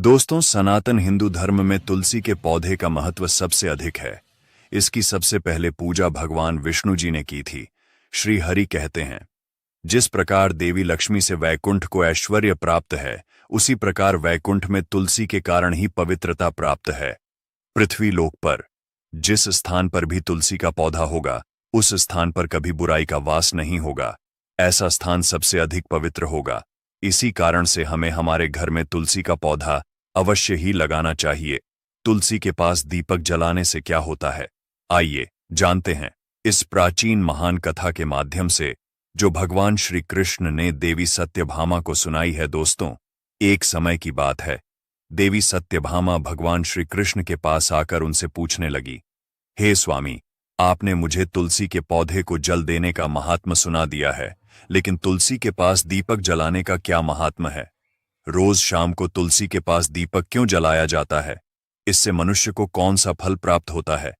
दोस्तों, सनातन हिंदू धर्म में तुलसी के पौधे का महत्व सबसे अधिक है। इसकी सबसे पहले पूजा भगवान विष्णु जी ने की थी। श्री हरि कहते हैं, जिस प्रकार देवी लक्ष्मी से वैकुंठ को ऐश्वर्य प्राप्त है, उसी प्रकार वैकुंठ में तुलसी के कारण ही पवित्रता प्राप्त है। पृथ्वी लोक पर जिस स्थान पर भी तुलसी का पौधा होगा, उस स्थान पर कभी बुराई का वास नहीं होगा। ऐसा स्थान सबसे अधिक पवित्र होगा। इसी कारण से हमें हमारे घर में तुलसी का पौधा अवश्य ही लगाना चाहिए। तुलसी के पास दीपक जलाने से क्या होता है, आइए जानते हैं इस प्राचीन महान कथा के माध्यम से, जो भगवान श्री कृष्ण ने देवी सत्यभामा को सुनाई है। दोस्तों, एक समय की बात है। देवी सत्यभामा भगवान श्री कृष्ण के पास आकर उनसे पूछने लगी, हे स्वामी, आपने मुझे तुलसी के पौधे को जल देने का महात्म सुना दिया है, लेकिन तुलसी के पास दीपक जलाने का क्या महात्म है? रोज शाम को तुलसी के पास दीपक क्यों जलाया जाता है? इससे मनुष्य को कौन सा फल प्राप्त होता है?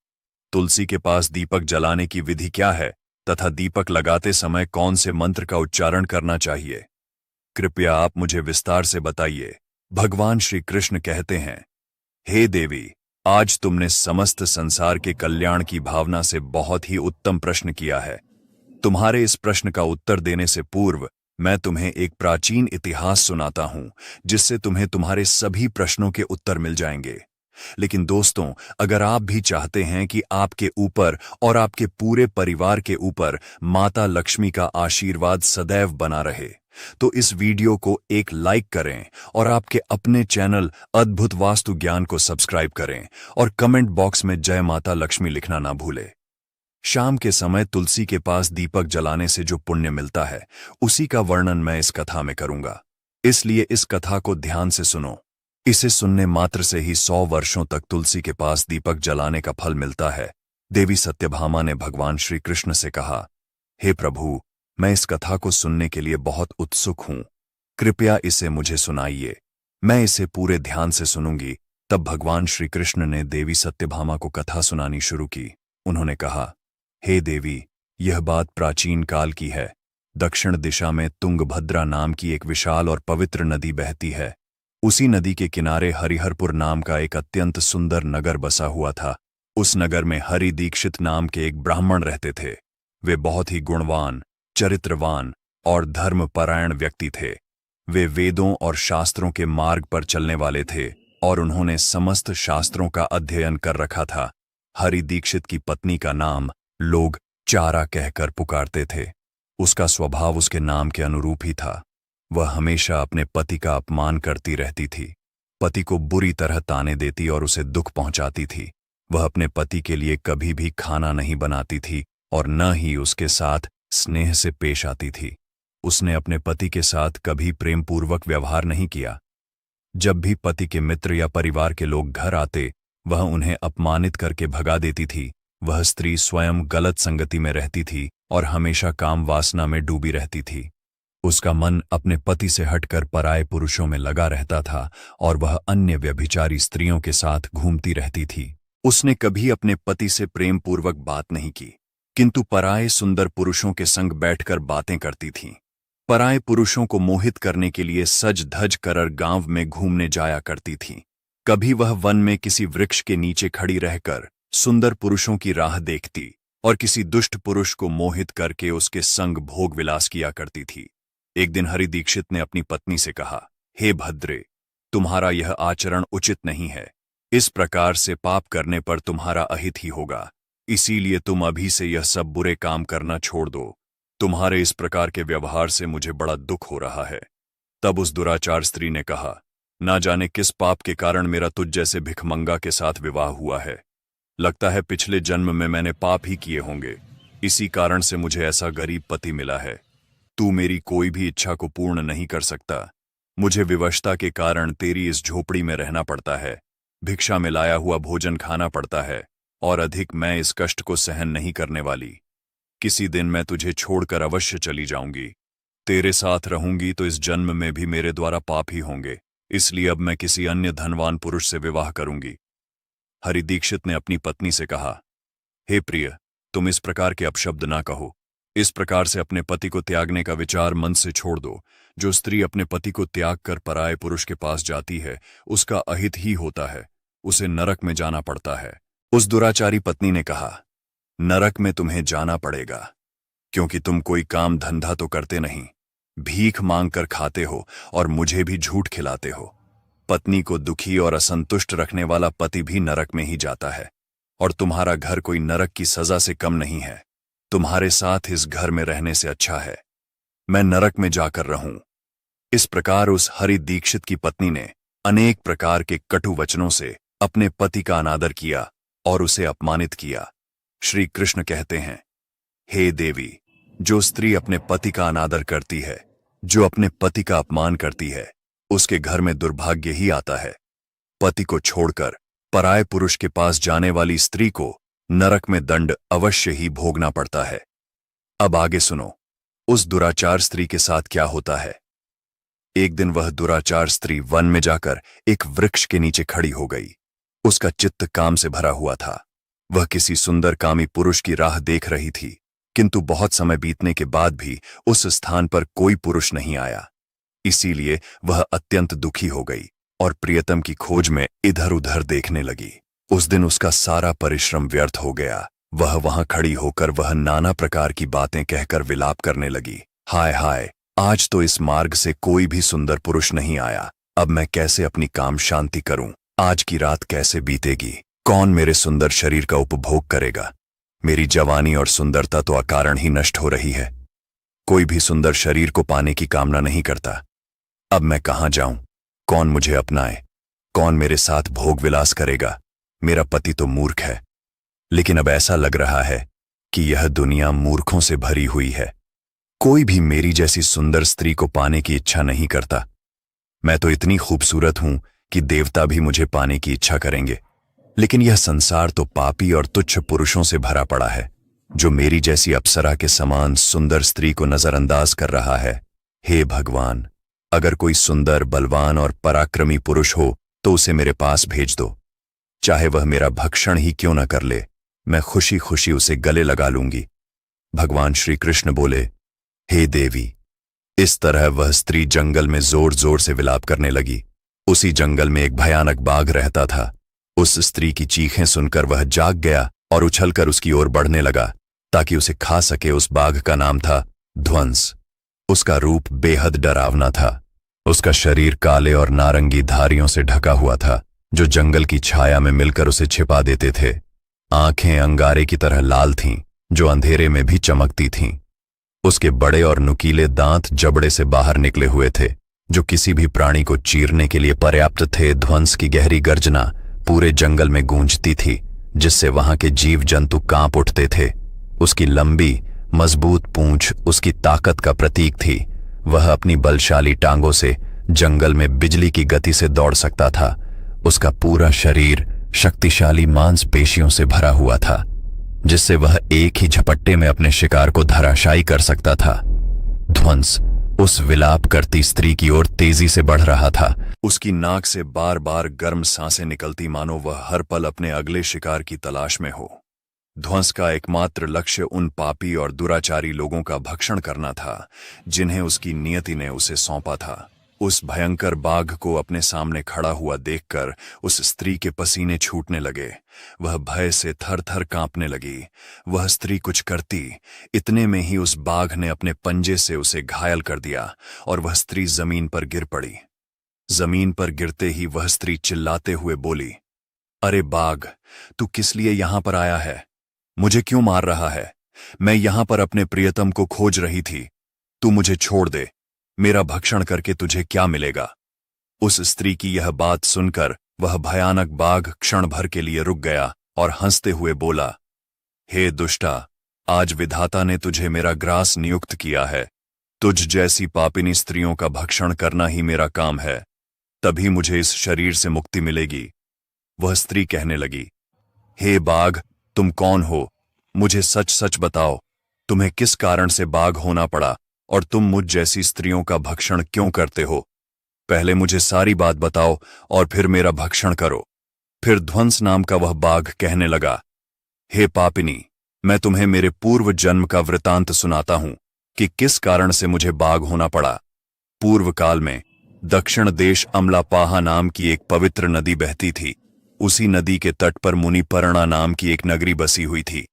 तुलसी के पास दीपक जलाने की विधि क्या है तथा दीपक लगाते समय कौन से मंत्र का उच्चारण करना चाहिए? कृपया आप मुझे विस्तार से बताइए। भगवान श्री कृष्ण कहते हैं, हे देवी, आज तुमने समस्त संसार के कल्याण की भावना से बहुत ही उत्तम प्रश्न किया है। तुम्हारे इस प्रश्न का उत्तर देने से पूर्व मैं तुम्हें एक प्राचीन इतिहास सुनाता हूं, जिससे तुम्हें तुम्हारे सभी प्रश्नों के उत्तर मिल जाएंगे। लेकिन दोस्तों, अगर आप भी चाहते हैं कि आपके ऊपर और आपके पूरे परिवार के ऊपर माता लक्ष्मी का आशीर्वाद सदैव बना रहे, तो इस वीडियो को एक लाइक करें और आपके अपने चैनल अद्भुत वास्तु ज्ञान को सब्सक्राइब करें और कमेंट बॉक्स में जय माता लक्ष्मी लिखना ना भूलें। शाम के समय तुलसी के पास दीपक जलाने से जो पुण्य मिलता है, उसी का वर्णन मैं इस कथा में करूंगा। इसलिए इस कथा को ध्यान से सुनो। इसे सुनने मात्र से ही 100 वर्षों तक तुलसी के पास दीपक जलाने का फल मिलता है। देवी सत्यभामा ने भगवान श्री कृष्ण से कहा, हे प्रभु, मैं इस कथा को सुनने के लिए बहुत उत्सुक हूं। कृपया इसे मुझे सुनाइए। मैं इसे पूरे ध्यान से सुनूंगी। तब भगवान श्री कृष्ण ने देवी सत्यभामा को कथा सुनानी शुरू की। उन्होंने कहा, हे देवी, यह बात प्राचीन काल की है। दक्षिण दिशा में तुंगभद्रा नाम की एक विशाल और पवित्र नदी बहती है। उसी नदी के किनारे हरिहरपुर नाम का एक अत्यंत सुंदर नगर बसा हुआ था। उस नगर में हरि दीक्षित नाम के एक ब्राह्मण रहते थे। वे बहुत ही गुणवान, चरित्रवान और धर्मपरायण व्यक्ति थे। वे वेदों और शास्त्रों के मार्ग पर चलने वाले थे और उन्होंने समस्त शास्त्रों का अध्ययन कर रखा था। हरि दीक्षित की पत्नी का नाम लोग चारा कहकर पुकारते थे। उसका स्वभाव उसके नाम के अनुरूप ही था। वह हमेशा अपने पति का अपमान करती रहती थी। पति को बुरी तरह ताने देती और उसे दुख पहुंचाती थी। वह अपने पति के लिए कभी भी खाना नहीं बनाती थी और न ही उसके साथ स्नेह से पेश आती थी। उसने अपने पति के साथ कभी प्रेमपूर्वक व्यवहार नहीं किया। जब भी पति के मित्र या परिवार के लोग घर आते, वह उन्हें अपमानित करके भगा देती थी। वह स्त्री स्वयं गलत संगति में रहती थी और हमेशा काम वासना में डूबी रहती थी। उसका मन अपने पति से हटकर पराये पुरुषों में लगा रहता था और वह अन्य व्यभिचारी स्त्रियों के साथ घूमती रहती थी। उसने कभी अपने पति से प्रेमपूर्वक बात नहीं की, किंतु पराये सुंदर पुरुषों के संग बैठकर बातें करती थी। पराये पुरुषों को मोहित करने के लिए सज धज कर गांव में घूमने जाया करती थी। कभी वह वन में किसी वृक्ष के नीचे खड़ी रहकर सुंदर पुरुषों की राह देखती और किसी दुष्ट पुरुष को मोहित करके उसके संग भोग विलास किया करती थी। एक दिन हरि दीक्षित ने अपनी पत्नी से कहा, हे भद्रे, तुम्हारा यह आचरण उचित नहीं है। इस प्रकार से पाप करने पर तुम्हारा अहित ही होगा। इसीलिए तुम अभी से यह सब बुरे काम करना छोड़ दो। तुम्हारे इस प्रकार के व्यवहार से मुझे बड़ा दुख हो रहा है। तब उस दुराचार स्त्री ने कहा, ना जाने किस पाप के कारण मेरा तुझ जैसे भिखमंगा के साथ विवाह हुआ है। लगता है पिछले जन्म में मैंने पाप ही किए होंगे। इसी कारण से मुझे ऐसा गरीब पति मिला है। तू मेरी कोई भी इच्छा को पूर्ण नहीं कर सकता। मुझे विवशता के कारण तेरी इस झोपड़ी में रहना पड़ता है। भिक्षा में लाया हुआ भोजन खाना पड़ता है और अधिक मैं इस कष्ट को सहन नहीं करने वाली। किसी दिन मैं तुझे छोड़कर अवश्य चली जाऊंगी। तेरे साथ रहूंगी तो इस जन्म में भी मेरे द्वारा पाप ही होंगे। इसलिए अब मैं किसी अन्य धनवान पुरुष से विवाह करूंगी। हरि दीक्षित ने अपनी पत्नी से कहा, हे प्रिय, तुम इस प्रकार के अपशब्द ना कहो। इस प्रकार से अपने पति को त्यागने का विचार मन से छोड़ दो। जो स्त्री अपने पति को त्याग कर पराये पुरुष के पास जाती है उसका अहित ही होता है, उसे नरक में जाना पड़ता है। उस दुराचारी पत्नी ने कहा, नरक में तुम्हें जाना पड़ेगा, क्योंकि तुम कोई काम धंधा तो करते नहीं, भीख मांग कर खाते हो और मुझे भी झूठ खिलाते हो। पत्नी को दुखी और असंतुष्ट रखने वाला पति भी नरक में ही जाता है, और तुम्हारा घर कोई नरक की सजा से कम नहीं है। तुम्हारे साथ इस घर में रहने से अच्छा है मैं नरक में जाकर रहूं। इस प्रकार उस हरि दीक्षित की पत्नी ने अनेक प्रकार के कटु वचनों से अपने पति का अनादर किया और उसे अपमानित किया। श्री कृष्ण कहते हैं, हे देवी, जो स्त्री अपने पति का अनादर करती है, जो अपने पति का अपमान करती है, उसके घर में दुर्भाग्य ही आता है। पति को छोड़कर पराये पुरुष के पास जाने वाली स्त्री को नरक में दंड अवश्य ही भोगना पड़ता है। अब आगे सुनो, उस दुराचार स्त्री के साथ क्या होता है। एक दिन वह दुराचार स्त्री वन में जाकर एक वृक्ष के नीचे खड़ी हो गई। उसका चित्त काम से भरा हुआ था। वह किसी सुंदर कामी पुरुष की राह देख रही थी, किंतु बहुत समय बीतने के बाद भी उस स्थान पर कोई पुरुष नहीं आया। इसीलिए वह अत्यंत दुखी हो गई और प्रियतम की खोज में इधर उधर देखने लगी। उस दिन उसका सारा परिश्रम व्यर्थ हो गया। वह वहां खड़ी होकर वह नाना प्रकार की बातें कहकर विलाप करने लगी। हाय हाय, आज तो इस मार्ग से कोई भी सुंदर पुरुष नहीं आया। अब मैं कैसे अपनी काम शांति करूं? आज की रात कैसे बीतेगी? कौन मेरे सुंदर शरीर का उपभोग करेगा? मेरी जवानी और सुंदरता तो अकारण ही नष्ट हो रही है। कोई भी सुंदर शरीर को पाने की कामना नहीं करता। अब मैं कहां जाऊं? कौन मुझे अपनाए? कौन मेरे साथ भोग विलास करेगा? मेरा पति तो मूर्ख है, लेकिन अब ऐसा लग रहा है कि यह दुनिया मूर्खों से भरी हुई है। कोई भी मेरी जैसी सुंदर स्त्री को पाने की इच्छा नहीं करता। मैं तो इतनी खूबसूरत हूं कि देवता भी मुझे पाने की इच्छा करेंगे, लेकिन यह संसार तो पापी और तुच्छ पुरुषों से भरा पड़ा है, जो मेरी जैसी अप्सरा के समान सुंदर स्त्री को नजरअंदाज कर रहा है। हे भगवान, अगर कोई सुंदर, बलवान और पराक्रमी पुरुष हो तो उसे मेरे पास भेज दो। चाहे वह मेरा भक्षण ही क्यों न कर ले, मैं खुशी खुशी उसे गले लगा लूंगी। भगवान श्री कृष्ण बोले, हे देवी। इस तरह वह स्त्री जंगल में जोर जोर से विलाप करने लगी। उसी जंगल में एक भयानक बाघ रहता था। उस स्त्री की चीखें सुनकर वह जाग गया और उछलकर उसकी ओर बढ़ने लगा ताकि उसे खा सके। उस बाघ का नाम था ध्वंस। उसका रूप बेहद डरावना था। उसका शरीर काले और नारंगी धारियों से ढका हुआ था, जो जंगल की छाया में मिलकर उसे छिपा देते थे। आंखें अंगारे की तरह लाल थीं, जो अंधेरे में भी चमकती थीं। उसके बड़े और नुकीले दांत जबड़े से बाहर निकले हुए थे, जो किसी भी प्राणी को चीरने के लिए पर्याप्त थे। ध्वंस की गहरी गर्जना पूरे जंगल में गूंजती थी, जिससे वहां के जीव जंतु कांप उठते थे। उसकी लंबी मजबूत पूंछ उसकी ताकत का प्रतीक थी। वह अपनी बलशाली टांगों से जंगल में बिजली की गति से दौड़ सकता था। उसका पूरा शरीर शक्तिशाली मांसपेशियों से भरा हुआ था, जिससे वह एक ही झपट्टे में अपने शिकार को धराशायी कर सकता था। ध्वंस उस विलाप करती स्त्री की ओर तेजी से बढ़ रहा था। उसकी नाक से बार बार गर्म सांसें निकलती, मानो वह हर पल अपने अगले शिकार की तलाश में हो। ध्वंस का एकमात्र लक्ष्य उन पापी और दुराचारी लोगों का भक्षण करना था, जिन्हें उसकी नियति ने उसे सौंपा था। उस भयंकर बाघ को अपने सामने खड़ा हुआ देखकर उस स्त्री के पसीने छूटने लगे। वह भय से थर थर कांपने लगी। वह स्त्री कुछ करती, इतने में ही उस बाघ ने अपने पंजे से उसे घायल कर दिया और वह स्त्री जमीन पर गिर पड़ी। जमीन पर गिरते ही वह स्त्री चिल्लाते हुए बोली, अरे बाघ, तू किस लिए यहां पर आया है? मुझे क्यों मार रहा है? मैं यहां पर अपने प्रियतम को खोज रही थी। तू मुझे छोड़ दे। मेरा भक्षण करके तुझे क्या मिलेगा? उस स्त्री की यह बात सुनकर वह भयानक बाघ क्षण भर के लिए रुक गया और हंसते हुए बोला, हे दुष्टा, आज विधाता ने तुझे मेरा ग्रास नियुक्त किया है। तुझ जैसी पापिनी स्त्रियों का भक्षण करना ही मेरा काम है। तभी मुझे इस शरीर से मुक्ति मिलेगी। वह स्त्री कहने लगी, हे बाघ, तुम कौन हो? मुझे सच सच बताओ, तुम्हें किस कारण से बाघ होना पड़ा और तुम मुझ जैसी स्त्रियों का भक्षण क्यों करते हो? पहले मुझे सारी बात बताओ और फिर मेरा भक्षण करो। फिर ध्वंस नाम का वह बाघ कहने लगा, हे पापिनी, मैं तुम्हें मेरे पूर्व जन्म का वृतांत सुनाता हूं कि किस कारण से मुझे बाघ होना पड़ा। पूर्व काल में दक्षिण देश अमलापाहा नाम की एक पवित्र नदी बहती थी। उसी नदी के तट पर मुनिपर्णा नाम की एक नगरी बसी हुई थी।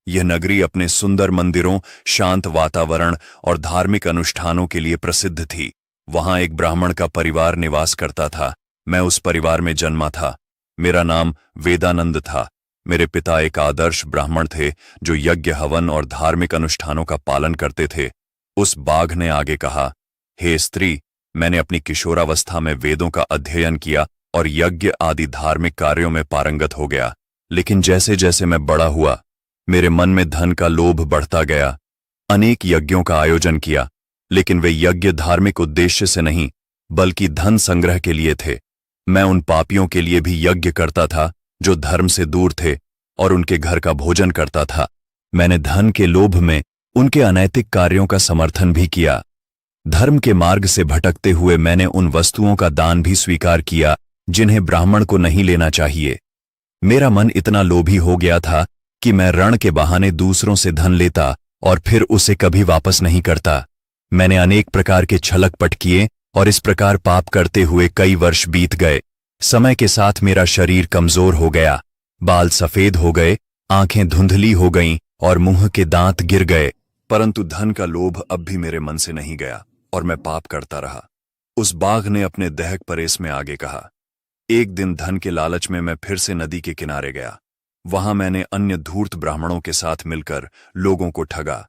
यह नगरी अपने सुंदर मंदिरों, शांत वातावरण और धार्मिक अनुष्ठानों के लिए प्रसिद्ध थी। वहां एक ब्राह्मण का परिवार निवास करता था। मैं उस परिवार में जन्मा था। मेरा नाम वेदानंद था। मेरे पिता एक आदर्श ब्राह्मण थे जो यज्ञ, हवन और धार्मिक अनुष्ठानों का पालन करते थे। उस बाघ ने आगे कहा, हे स्त्री, मैंने अपनी किशोरावस्था में वेदों का अध्ययन किया और यज्ञ आदि धार्मिक कार्यों में पारंगत हो गया। लेकिन जैसे जैसे मैं बड़ा हुआ, मेरे मन में धन का लोभ बढ़ता गया। अनेक यज्ञों का आयोजन किया, लेकिन वे यज्ञ धार्मिक उद्देश्य से नहीं बल्कि धन संग्रह के लिए थे। मैं उन पापियों के लिए भी यज्ञ करता था जो धर्म से दूर थे और उनके घर का भोजन करता था। मैंने धन के लोभ में उनके अनैतिक कार्यों का समर्थन भी किया। धर्म के मार्ग से भटकते हुए मैंने उन वस्तुओं का दान भी स्वीकार किया जिन्हें ब्राह्मण को नहीं लेना चाहिए। मेरा मन इतना लोभी हो गया था कि मैं ऋण के बहाने दूसरों से धन लेता और फिर उसे कभी वापस नहीं करता। मैंने अनेक प्रकार के छलकपट किए और इस प्रकार पाप करते हुए कई वर्ष बीत गए। समय के साथ मेरा शरीर कमजोर हो गया, बाल सफेद हो गए, आंखें धुंधली हो गईं और मुंह के दांत गिर गए। परंतु धन का लोभ अब भी मेरे मन से नहीं गया और मैं पाप करता रहा। उस बाघ ने अपने दहक परेश में आगे कहा, एक दिन धन के लालच में मैं फिर से नदी के किनारे गया। वहां मैंने अन्य धूर्त ब्राह्मणों के साथ मिलकर लोगों को ठगा।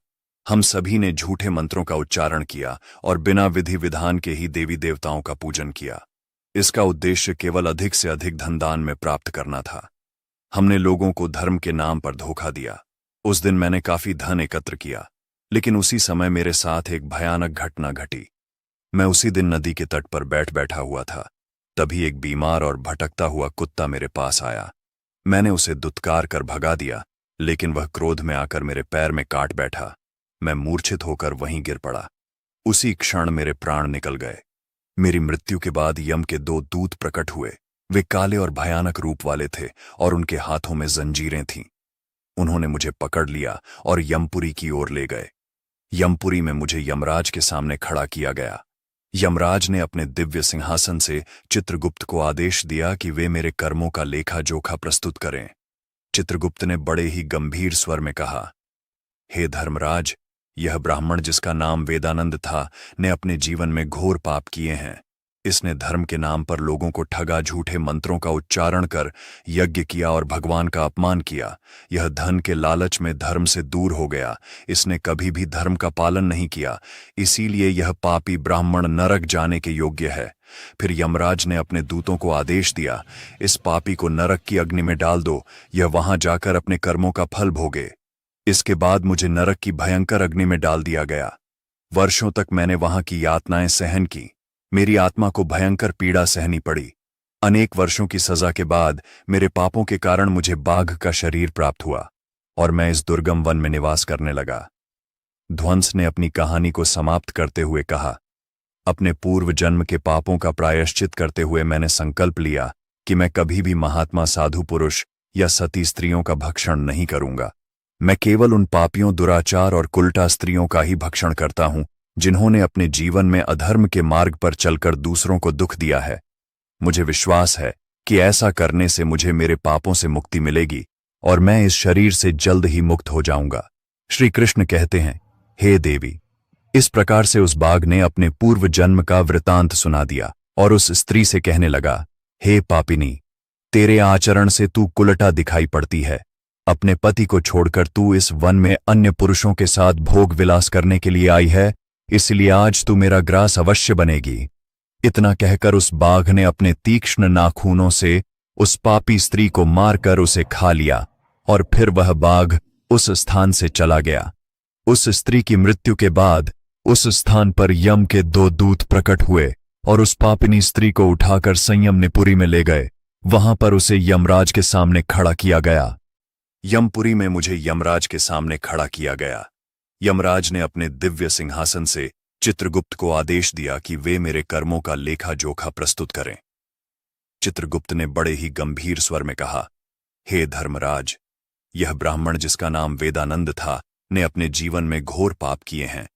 हम सभी ने झूठे मंत्रों का उच्चारण किया और बिना विधि विधान के ही देवी देवताओं का पूजन किया। इसका उद्देश्य केवल अधिक से अधिक धनदान में प्राप्त करना था। हमने लोगों को धर्म के नाम पर धोखा दिया। उस दिन मैंने काफी धन एकत्र किया, लेकिन उसी समय मेरे साथ एक भयानक घटना घटी। मैं उसी दिन नदी के तट पर बैठा हुआ था। तभी एक बीमार और भटकता हुआ कुत्ता मेरे पास आया। मैंने उसे दुत्कार कर भगा दिया, लेकिन वह क्रोध में आकर मेरे पैर में काट बैठा। मैं मूर्छित होकर वहीं गिर पड़ा। उसी क्षण मेरे प्राण निकल गए। मेरी मृत्यु के बाद यम के 2 दूत प्रकट हुए। वे काले और भयानक रूप वाले थे और उनके हाथों में जंजीरें थीं। उन्होंने मुझे पकड़ लिया और यमपुरी की ओर ले गए। यमपुरी में मुझे यमराज के सामने खड़ा किया गया। यमराज ने अपने दिव्य सिंहासन से चित्रगुप्त को आदेश दिया कि वे मेरे कर्मों का लेखा जोखा प्रस्तुत करें। चित्रगुप्त ने बड़े ही गंभीर स्वर में कहा, हे धर्मराज, यह ब्राह्मण जिसका नाम वेदानंद था ने अपने जीवन में घोर पाप किए हैं। इसने धर्म के नाम पर लोगों को ठगा, झूठे मंत्रों का उच्चारण कर यज्ञ किया और भगवान का अपमान किया। यह धन के लालच में धर्म से दूर हो गया। इसने कभी भी धर्म का पालन नहीं किया, इसीलिए यह पापी ब्राह्मण नरक जाने के योग्य है। फिर यमराज ने अपने दूतों को आदेश दिया, इस पापी को नरक की अग्नि में डाल दो, यह वहां जाकर अपने कर्मों का फल भोगे। इसके बाद मुझे नरक की भयंकर अग्नि में डाल दिया गया। वर्षों तक मैंने वहां की यातनाएं सहन की। मेरी आत्मा को भयंकर पीड़ा सहनी पड़ी। अनेक वर्षों की सजा के बाद मेरे पापों के कारण मुझे बाघ का शरीर प्राप्त हुआ और मैं इस दुर्गम वन में निवास करने लगा। ध्वंस ने अपनी कहानी को समाप्त करते हुए कहा, अपने पूर्व जन्म के पापों का प्रायश्चित करते हुए मैंने संकल्प लिया कि मैं कभी भी महात्मा, साधु पुरुष या सती स्त्रियों का भक्षण नहीं करूंगा। मैं केवल उन पापियों, दुराचार और कुलटा स्त्रियों का ही भक्षण करता हूं जिन्होंने अपने जीवन में अधर्म के मार्ग पर चलकर दूसरों को दुख दिया है। मुझे विश्वास है कि ऐसा करने से मुझे मेरे पापों से मुक्ति मिलेगी और मैं इस शरीर से जल्द ही मुक्त हो जाऊंगा। श्री कृष्ण कहते हैं, हे देवी। इस प्रकार से उस बाघ ने अपने पूर्व जन्म का वृतांत सुना दिया और उस स्त्री से कहने लगा, हे पापिनी, तेरे आचरण से तू कुलटा दिखाई पड़ती है। अपने पति को छोड़कर तू इस वन में अन्य पुरुषों के साथ भोग विलास करने के लिए आई है, इसलिए आज तू मेरा ग्रास अवश्य बनेगी। इतना कहकर उस बाघ ने अपने तीक्ष्ण नाखूनों से उस पापी स्त्री को मारकर उसे खा लिया और फिर वह बाघ उस स्थान से चला गया। उस स्त्री की मृत्यु के बाद उस स्थान पर यम के 2 दूत प्रकट हुए और उस पापिनी स्त्री को उठाकर संयमपुरी में ले गए। वहां पर उसे यमराज के सामने खड़ा किया गया। यमपुरी में मुझे यमराज के सामने खड़ा किया गया। यमराज ने अपने दिव्य सिंहासन से चित्रगुप्त को आदेश दिया कि वे मेरे कर्मों का लेखा जोखा प्रस्तुत करें। चित्रगुप्त ने बड़े ही गंभीर स्वर में कहा, हे धर्मराज, यह ब्राह्मण, जिसका नाम वेदानंद था, ने अपने जीवन में घोर पाप किए हैं।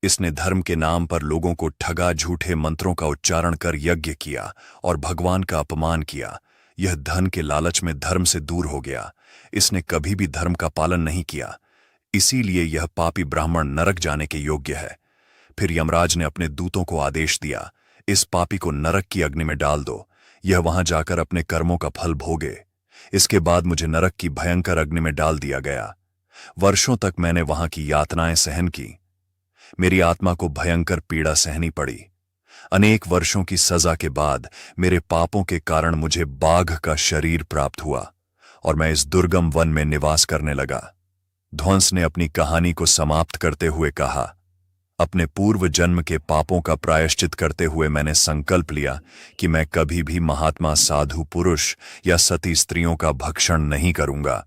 इसने धर्म के नाम पर लोगों को ठगा, झूठे मंत्रों का उच्चारण कर यज्ञ किया और भगवान का अपमान किया। यह धन के लालच में धर्म से दूर हो गया। इसने कभी भी धर्म का पालन नहीं किया, इसीलिए यह पापी ब्राह्मण नरक जाने के योग्य है। फिर यमराज ने अपने दूतों को आदेश दिया, इस पापी को नरक की अग्नि में डाल दो, यह वहां जाकर अपने कर्मों का फल भोगे। इसके बाद मुझे नरक की भयंकर अग्नि में डाल दिया गया। वर्षों तक मैंने वहां की यातनाएं सहन की। मेरी आत्मा को भयंकर पीड़ा सहनी पड़ी। अनेक वर्षों की सजा के बाद मेरे पापों के कारण मुझे बाघ का शरीर प्राप्त हुआ और मैं इस दुर्गम वन में निवास करने लगा। ध्वंस ने अपनी कहानी को समाप्त करते हुए कहा, अपने पूर्व जन्म के पापों का प्रायश्चित करते हुए मैंने संकल्प लिया कि मैं कभी भी महात्मा, साधु पुरुष या सती स्त्रियों का भक्षण नहीं करूंगा।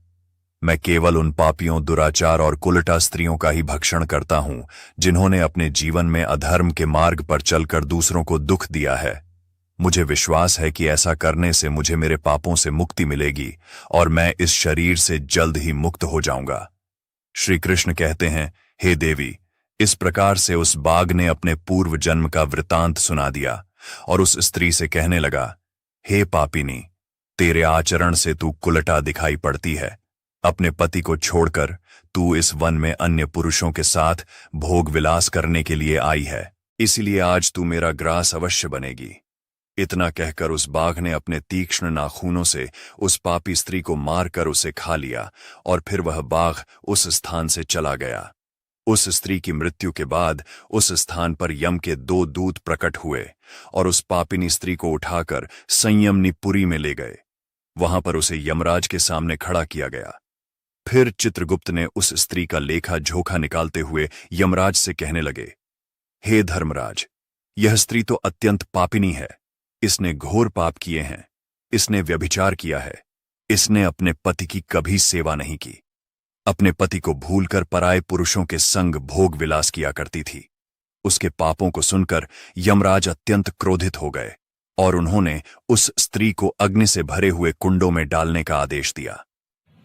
मैं केवल उन पापियों, दुराचार और कुलटा स्त्रियों का ही भक्षण करता हूं जिन्होंने अपने जीवन में अधर्म के मार्ग पर चलकर दूसरों को दुख दिया है। मुझे विश्वास है कि ऐसा करने से मुझे मेरे पापों से मुक्ति मिलेगी और मैं इस शरीर से जल्द ही मुक्त हो जाऊंगा। श्री कृष्ण कहते हैं, हे देवी, इस प्रकार से उस बाघ ने अपने पूर्व जन्म का वृतांत सुना दिया और उस स्त्री से कहने लगा, हे पापिनी, तेरे आचरण से तू कुलटा दिखाई पड़ती है। अपने पति को छोड़कर तू इस वन में अन्य पुरुषों के साथ भोग विलास करने के लिए आई है, इसलिए आज तू मेरा ग्रास अवश्य बनेगी। इतना कहकर उस बाघ ने अपने तीक्ष्ण नाखूनों से उस पापी स्त्री को मारकर उसे खा लिया और फिर वह बाघ उस स्थान से चला गया। उस स्त्री की मृत्यु के बाद उस स्थान पर यम के 2 दूत प्रकट हुए और उस पापिनी स्त्री को उठाकर संयमनीपुरी में ले गए। वहां पर उसे यमराज के सामने खड़ा किया गया। फिर चित्रगुप्त ने उस स्त्री का लेखा जोखा निकालते हुए यमराज से कहने लगे, हे धर्मराज, यह स्त्री तो अत्यंत पापिनी है। इसने घोर पाप किए हैं। इसने व्यभिचार किया है। इसने अपने पति की कभी सेवा नहीं की। अपने पति को भूलकर पराये पुरुषों के संग भोग विलास किया करती थी। उसके पापों को सुनकर यमराज अत्यंत क्रोधित हो गए और उन्होंने उस स्त्री को अग्नि से भरे हुए कुंडों में डालने का आदेश दिया।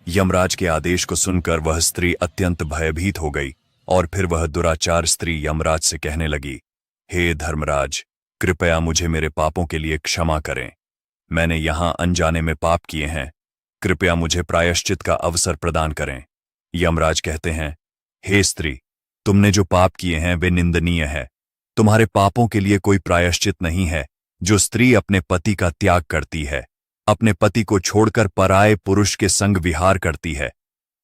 यमराज के आदेश को सुनकर वह स्त्री अत्यंत भयभीत हो गई और फिर वह दुराचार स्त्री यमराज से कहने लगी, हे धर्मराज, कृपया मुझे मेरे पापों के लिए क्षमा करें। मैंने यहां अनजाने में पाप किए हैं। कृपया मुझे प्रायश्चित का अवसर प्रदान करें। यमराज कहते हैं, हे स्त्री, तुमने जो पाप किए हैं वे निंदनीय है। तुम्हारे पापों के लिए कोई प्रायश्चित नहीं है। जो स्त्री अपने पति का त्याग करती है, अपने पति को छोड़कर पराये पुरुष के संग विहार करती है,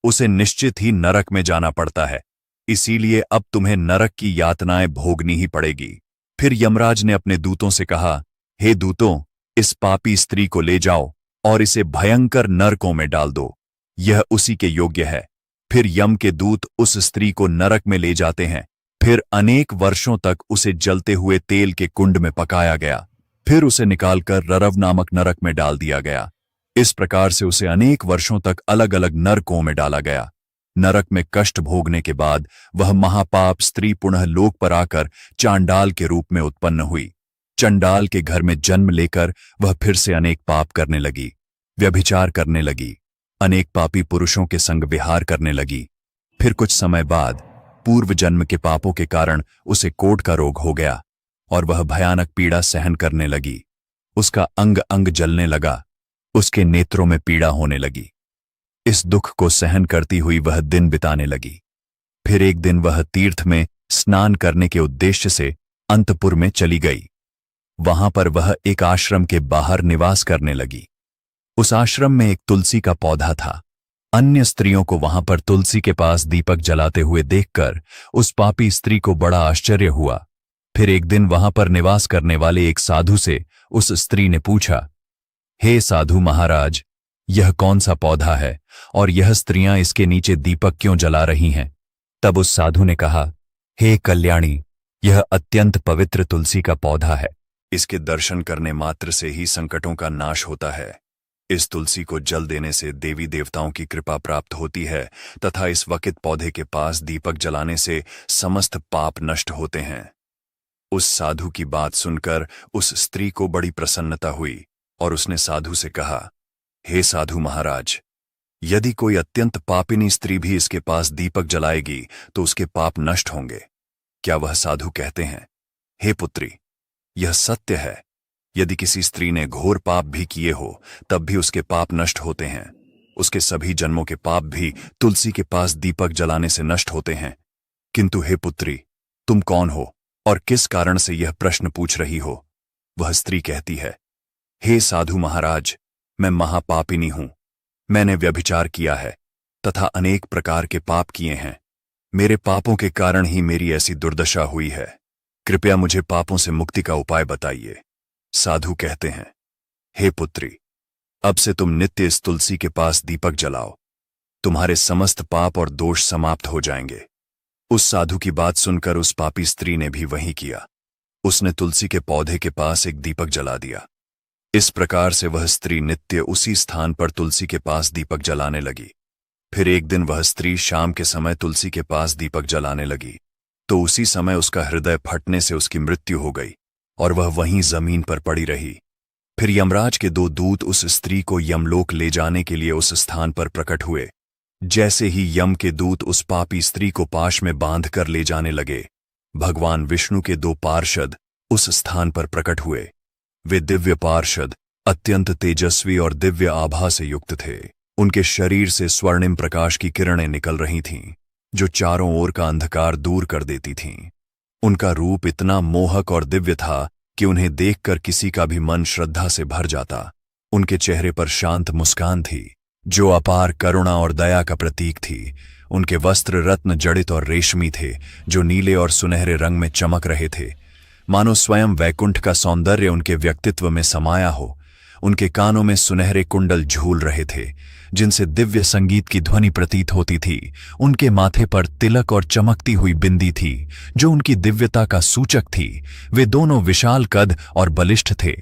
उसे निश्चित ही नरक में जाना पड़ता है। इसीलिए अब तुम्हें नरक की यातनाएं भोगनी ही पड़ेगी। फिर यमराज ने अपने दूतों से कहा, हे दूतों, इस पापी स्त्री को ले जाओ और इसे भयंकर नरकों में डाल दो। यह उसी के योग्य है। फिर यम के दूत उस स्त्री को नरक में ले जाते हैं। फिर अनेक वर्षों तक उसे जलते हुए तेल के कुंड में पकाया गया। फिर उसे निकालकर ररव नामक नरक में डाल दिया गया। इस प्रकार से उसे अनेक वर्षों तक अलग अलग नरकों में डाला गया। नरक में कष्ट भोगने के बाद वह महापाप स्त्री पुनः लोक पर आकर चांडाल के रूप में उत्पन्न हुई। चंडाल के घर में जन्म लेकर वह फिर से अनेक पाप करने लगी, व्यभिचार करने लगी, अनेक पापी पुरुषों के संग विहार करने लगी। फिर कुछ समय बाद पूर्व जन्म के पापों के कारण उसे कोढ़ का रोग हो गया और वह भयानक पीड़ा सहन करने लगी। उसका अंग अंग जलने लगा। उसके नेत्रों में पीड़ा होने लगी। इस दुख को सहन करती हुई वह दिन बिताने लगी। फिर एक दिन वह तीर्थ में स्नान करने के उद्देश्य से अंतपुर में चली गई। वहां पर वह एक आश्रम के बाहर निवास करने लगी। उस आश्रम में एक तुलसी का पौधा था। अन्य स्त्रियों को वहां पर तुलसी के पास दीपक जलाते हुए देखकर उस पापी स्त्री को बड़ा आश्चर्य हुआ। फिर एक दिन वहां पर निवास करने वाले एक साधु से उस स्त्री ने पूछा, हे साधु महाराज, यह कौन सा पौधा है और यह स्त्रियां इसके नीचे दीपक क्यों जला रही हैं? तब उस साधु ने कहा, हे कल्याणी, यह अत्यंत पवित्र तुलसी का पौधा है। इसके दर्शन करने मात्र से ही संकटों का नाश होता है। इस तुलसी को जल देने से देवी देवताओं की कृपा प्राप्त होती है तथा इस वकित पौधे के पास दीपक जलाने से समस्त पाप नष्ट होते हैं। उस साधु की बात सुनकर उस स्त्री को बड़ी प्रसन्नता हुई और उसने साधु से कहा, हे साधु महाराज, यदि कोई अत्यंत पापिनी स्त्री भी इसके पास दीपक जलाएगी तो उसके पाप नष्ट होंगे। क्या वह साधु कहते हैं, हे पुत्री, यह सत्य है। यदि किसी स्त्री ने घोर पाप भी किए हो तब भी उसके पाप नष्ट होते हैं। उसके सभी जन्मों के पाप भी तुलसी के पास दीपक जलाने से नष्ट होते हैं। किंतु हे पुत्री, तुम कौन हो और किस कारण से यह प्रश्न पूछ रही हो? वह स्त्री कहती है, हे साधु महाराज, मैं महापापिनी हूं। मैंने व्यभिचार किया है तथा अनेक प्रकार के पाप किए हैं। मेरे पापों के कारण ही मेरी ऐसी दुर्दशा हुई है। कृपया मुझे पापों से मुक्ति का उपाय बताइए। साधु कहते हैं, हे पुत्री, अब से तुम नित्य इस तुलसी के पास दीपक जलाओ। तुम्हारे समस्त पाप और दोष समाप्त हो जाएंगे। उस साधु की बात सुनकर उस पापी स्त्री ने भी वही किया। उसने तुलसी के पौधे के पास एक दीपक जला दिया। इस प्रकार से वह स्त्री नित्य उसी स्थान पर तुलसी के पास दीपक जलाने लगी। फिर एक दिन वह स्त्री शाम के समय तुलसी के पास दीपक जलाने लगी तो उसी समय उसका हृदय फटने से उसकी मृत्यु हो गई और वह वहीं जमीन पर पड़ी रही। फिर यमराज के 2 दूत उस स्त्री को यमलोक ले जाने के लिए उस स्थान पर प्रकट हुए। जैसे ही यम के दूत उस पापी स्त्री को पाश में बांध कर ले जाने लगे, भगवान विष्णु के 2 पार्षद उस स्थान पर प्रकट हुए। वे दिव्य पार्षद अत्यंत तेजस्वी और दिव्य आभा से युक्त थे। उनके शरीर से स्वर्णिम प्रकाश की किरणें निकल रही थीं, जो चारों ओर का अंधकार दूर कर देती थीं। उनका रूप इतना मोहक और दिव्य था कि उन्हें देखकर किसी का भी मन श्रद्धा से भर जाता। उनके चेहरे पर शांत मुस्कान थी, जो अपार करुणा और दया का प्रतीक थी। उनके वस्त्र रत्न जड़ित और रेशमी थे, जो नीले और सुनहरे रंग में चमक रहे थे, मानो स्वयं वैकुंठ का सौंदर्य उनके व्यक्तित्व में समाया हो। उनके कानों में सुनहरे कुंडल झूल रहे थे, जिनसे दिव्य संगीत की ध्वनि प्रतीत होती थी। उनके माथे पर तिलक और चमकती हुई बिंदी थी, जो उनकी दिव्यता का सूचक थी। वे दोनों विशाल कद और बलिष्ठ थे।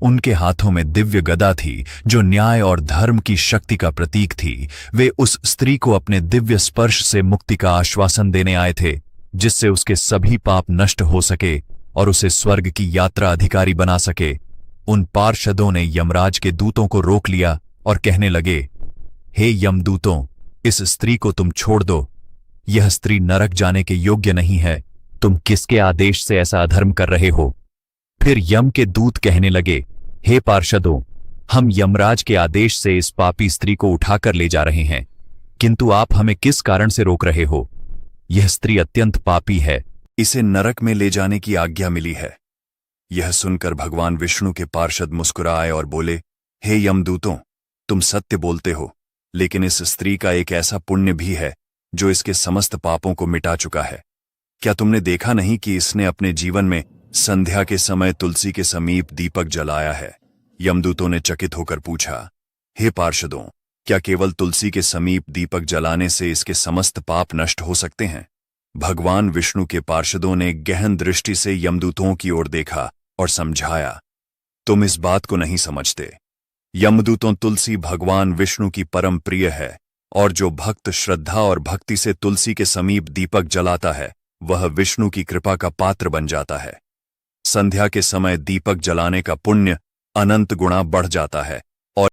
उनके हाथों में दिव्य गदा थी, जो न्याय और धर्म की शक्ति का प्रतीक थी। वे उस स्त्री को अपने दिव्य स्पर्श से मुक्ति का आश्वासन देने आए थे, जिससे उसके सभी पाप नष्ट हो सके और उसे स्वर्ग की यात्रा अधिकारी बना सके। उन पार्षदों ने यमराज के दूतों को रोक लिया और कहने लगे, हे यमदूतों, इस स्त्री को तुम छोड़ दो। यह स्त्री नरक जाने के योग्य नहीं है। तुम किसके आदेश से ऐसा अधर्म कर रहे हो? फिर यम के दूत कहने लगे, हे पार्षदों, हम यमराज के आदेश से इस पापी स्त्री को उठाकर ले जा रहे हैं, किंतु आप हमें किस कारण से रोक रहे हो? यह स्त्री अत्यंत पापी है, इसे नरक में ले जाने की आज्ञा मिली है। यह सुनकर भगवान विष्णु के पार्षद मुस्कुराए और बोले, हे यमदूतों, तुम सत्य बोलते हो, लेकिन इस स्त्री का एक ऐसा पुण्य भी है जो इसके समस्त पापों को मिटा चुका है। क्या तुमने देखा नहीं कि इसने अपने जीवन में संध्या के समय तुलसी के समीप दीपक जलाया है? यमदूतों ने चकित होकर पूछा, हे पार्षदों, क्या केवल तुलसी के समीप दीपक जलाने से इसके समस्त पाप नष्ट हो सकते हैं? भगवान विष्णु के पार्षदों ने गहन दृष्टि से यमदूतों की ओर देखा और समझाया, तुम इस बात को नहीं समझते। यमदूतों, तुलसी भगवान विष्णु की परम प्रिय है और जो भक्त श्रद्धा और भक्ति से तुलसी के समीप दीपक जलाता है वह विष्णु की कृपा का पात्र बन जाता है। संध्या के समय दीपक जलाने का पुण्य अनंत गुणा बढ़ जाता है